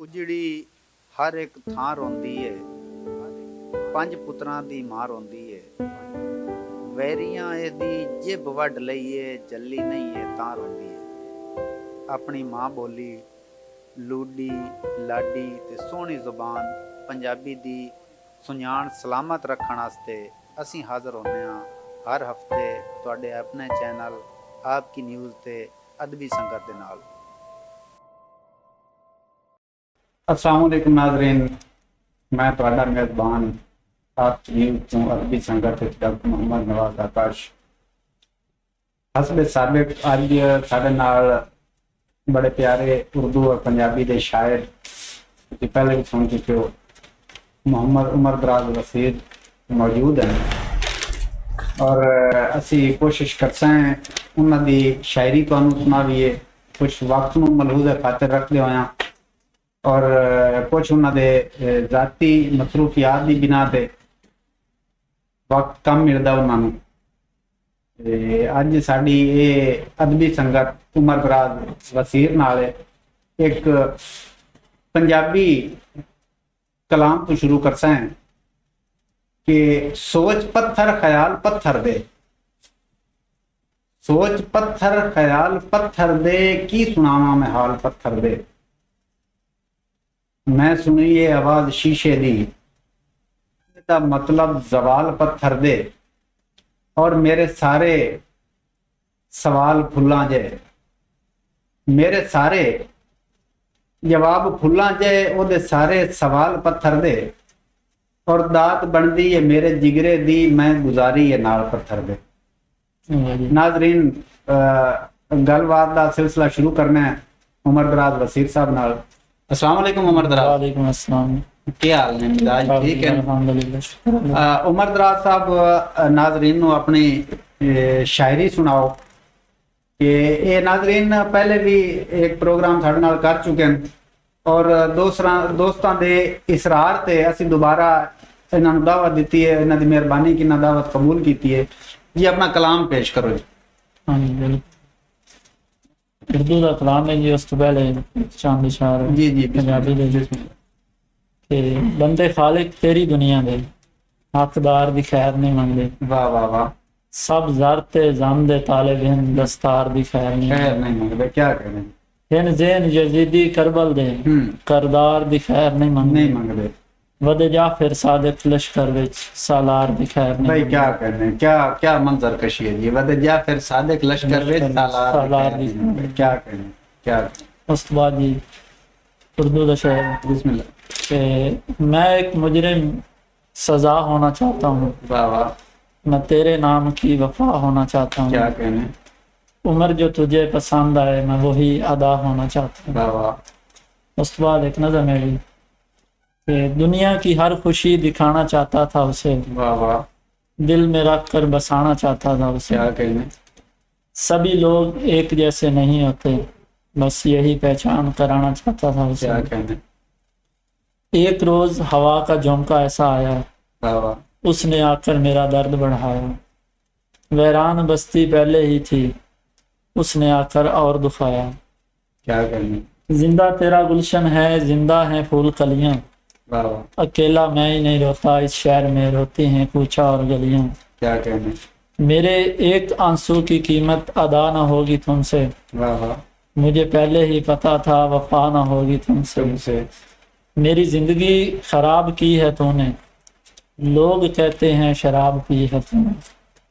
ਉਜੜੀ ਹਰ ਇੱਕ ਥਾਂ ਰੋਂਦੀ ਏ, ਪੰਜ ਪੁੱਤਰਾਂ ਦੀ ਮਾਂ ਰੋਂਦੀ ਏ, ਵੈਰੀਆਂ ਇਹਦੀ ਜਿਬ ਵੱਢ ਲਈਏ, ਜੱਲੀ ਨਹੀਂ ਏ ਤਾਂ ਰੋਂਦੀ ਏ। ਆਪਣੀ ਮਾਂ ਬੋਲੀ ਲੂਡੀ ਲਾਡੀ ਤੇ ਸੋਹਣੀ ਜ਼ੁਬਾਨ ਪੰਜਾਬੀ ਦੀ ਸੁਣਾਣ ਸਲਾਮਤ ਰੱਖਣ ਵਾਸਤੇ ਅਸੀਂ ਹਾਜ਼ਰ ਹੁੰਦੇ ਹਾਂ ਹਰ ਹਫਤੇ ਤੁਹਾਡੇ ਆਪਣੇ ਚੈਨਲ ਆਪ ਕੀ ਨਿਊਜ਼ ਤੇ ਅਦਬੀ ਸੰਗਤ ਦੇ ਨਾਲ। अस्सलाम वालेकुम नाज़रीन, मैं ਤੁਹਾਡਾ मेज़बान आप न्यूज़ ਤੋਂ अरबी संगत डॉक्टर मोहम्मद नवाज आकाश। हसब साबिक ਅੱਜ ਸਾਡੇ ਨਾਲ बड़े प्यारे उर्दू और पंजाबी ਦੇ शायर ਤੁਸੀਂ ਪਹਿਲੇ ਵੀ ਸੁਣ ਚੁੱਕੇ ਹੋ मोहम्मद उमर दराज वसीर मौजूद हैं और ਅਸੀਂ कोशिश करते हैं ਉਹਨਾਂ ਦੀ शायरी ਤੁਹਾਨੂੰ ਸੁਣਾਈਏ। कुछ वक्त ਨੂੰ ਮਲਹੂਜ਼ੇ ਖਾਤਰ ਰੱਖਦੇ ਹੋਇਆ और कुछ उन्होंने जाती मसरूफियात की बिना ते वक्त कम मिलता उन्होंने। अज साड़ी ये अदबी संगत उमर दराज वसीर नाल एक पंजाबी कलाम तो शुरू करते हैं कि सोच पत्थर ख्याल पत्थर दे, सोच पत्थर ख्याल पत्थर दे, की सुनावा मैं हाल पत्थर दे। मैं सुनी ये आवाज शीशे दी, इसका मतलब जवाल पत्थर दे, और मेरे सारे सवाल फुल्लां जे, मेरे सारे जवाब फुल्लां जे, ओदे सारे सवाल पत्थर दे, और दात बनदी है मेरे जिगरे दी, मैं गुजारी है नाल पत्थर दे। नाजरीन गलबात दा सिलसिला शुरू करना है उमर दराज वसीर साहब नाल। अस्सलाम वालेकुम उमर दराज। वालेकुम अस्सलाम। क्या हाल है मिजाज ठीक है? अल्हम्दुलिल्लाह। उमर दराज साहब नाजरीन नू अपनी शायरी सुनाओ कि ये नाजरीन पहले भी एक प्रोग्राम साडे नाल कर चुके हैं और दोस्तां दे इसरार ते असी दोबारा इन्हां नू दावत दित्ती है, इन्हां दी मेहरबानी कि इन्हां दावत कबूल कीती है। जी अपना कलाम पेश करो जी। हाँ जी बिल्कुल। उर्दू का कलाम है जी, उस तो पहले चांद इशार जी जी पंजाबी दे कि बंदे खालिक तेरी दुनिया दे, हकदार दी खैर नहीं मंगदे। वाह वाह वाह। सब जर ते जम दे तालिब हिंद, दस्तार दी खैर खैर नहीं मंगदे, क्या करें। हिन जैन यजीदी करबल दे, करदार दी खैर नहीं मंगदे। वदे जा फिर सादिक लश्कर विच, सालार दी खैर नहीं भाई क्या करने, क्या क्या मंजर कशी है जी। वदे जा फिर सादिक लश्कर विच, सालार दी क्या करने, क्या उस तो बाद जी उर्दू का शेर बिस्मिल्लाह कि मैं एक मुजरिम सजा होना चाहता हूँ, वाह वाह। मैं तेरे नाम की वफा होना चाहता हूँ, क्या कहने। उम्र जो तुझे पसंद आए मैं वही अदा होना चाहता हूँ। वाह वाह। उस तो बाद एक नज़म है कि दुनिया की हर खुशी दिखाना चाहता था उसे, वाह वाह। दिल में रख कर बसाना चाहता था उसे। क्या कहने। सभी लोग एक जैसे नहीं होते, बस यही पहचान कराना चाहता था उसे। क्या कहने। एक रोज हवा का झोंका ऐसा आया, वाह वाह। उसने आकर मेरा दर्द बढ़ाया। वैरान बस्ती पहले ही थी, उसने आकर और दुखाया। क्या कहने। जिंदा तेरा गुलशन है, जिंदा है फूल कलियां, वाह वाह। अकेला मैं ही नहीं रोता, इस शहर में रोती हैं कूचा और गलियां। क्या कहने। मेरे एक आंसू की कीमत अदा न होगी तुमसे, वाह वाह। मुझे पहले ही पता था वफा न होगी तुमसे। मेरी जिंदगी खराब की है तूने, लोग कहते हैं शराब पी है तूने।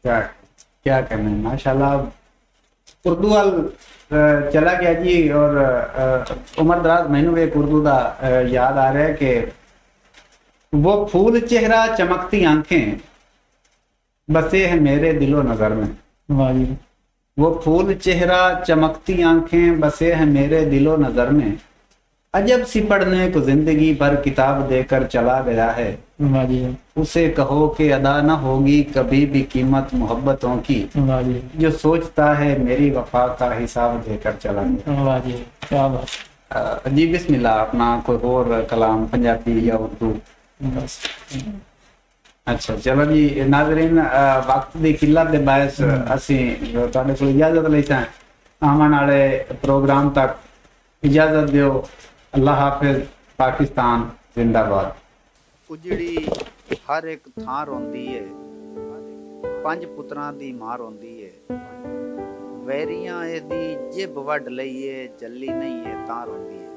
क्या क्या करने। माशाल्लाह उर्दू वाल चला गया जी। और उमर दराज मैनू एक उर्दू का याद आ रहा है कि वो फूल चेहरा चमकती आंखें बसे है मेरे दिलो नजर में। वाह जी। वो फूल चेहरा चमकती आंखें बसे है मेरे दिलो नजर में, अजब सी पढ़ने को जिंदगी भर किताब देकर चला गया है। वाह जी। उसे कहो कि अदा न होगी कभी भी कीमत मोहब्बतों की, वाह जी। जो सोचता है मेरी वफा का हिसाब देकर चला गया। वाह जी क्या बात। जी बिस्मिल्लाह अपना कोई और कलाम पंजाबी या उर्दू। बस अच्छा चलो जी नाजरीन वक्त की किल्लत के बायस असी तुहाडे कोल इजाजत लईसां आवन वाले प्रोग्राम तक इजाजत दिओ। अल्लाह हाफिज। ਪਾਕਿਸਤਾਨ ਜ਼ਿੰਦਾਬਾਦ। ਉਜੜੀ ਹਰ ਇੱਕ ਥਾਂ ਰੋਂਦੀ ਏ, ਪੰਜ ਪੁੱਤਰਾਂ ਦੀ ਮਾਂ ਰੋਂਦੀ ਏ, ਵੈਰੀਆਂ ਇਹਦੀ ਜਿਬ ਵੱਢ ਲਈਏ, ਜੱਲੀ ਨਹੀਂ ਏ ਤਾਂ ਰੋਂਦੀ ਏ।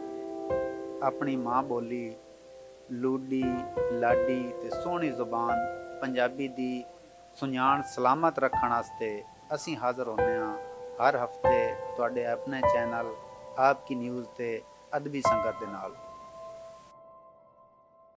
ਆਪਣੀ ਮਾਂ ਬੋਲੀ ਲੂਡੀ ਲਾਡੀ ਤੇ ਸੋਹਣੀ ਜ਼ੁਬਾਨ ਪੰਜਾਬੀ ਦੀ ਸੁਣਾਣ ਸਲਾਮਤ ਰੱਖਣ ਵਾਸਤੇ ਅਸੀਂ ਹਾਜ਼ਰ ਹੁੰਦੇ ਹਾਂ ਹਰ ਹਫਤੇ ਤੁਹਾਡੇ ਆਪਣੇ ਚੈਨਲ ਆਪ ਕੀ ਨਿਊਜ਼ ਤੇ ਅਦਬੀ ਸੰਗਤ ਦੇ ਨਾਲ।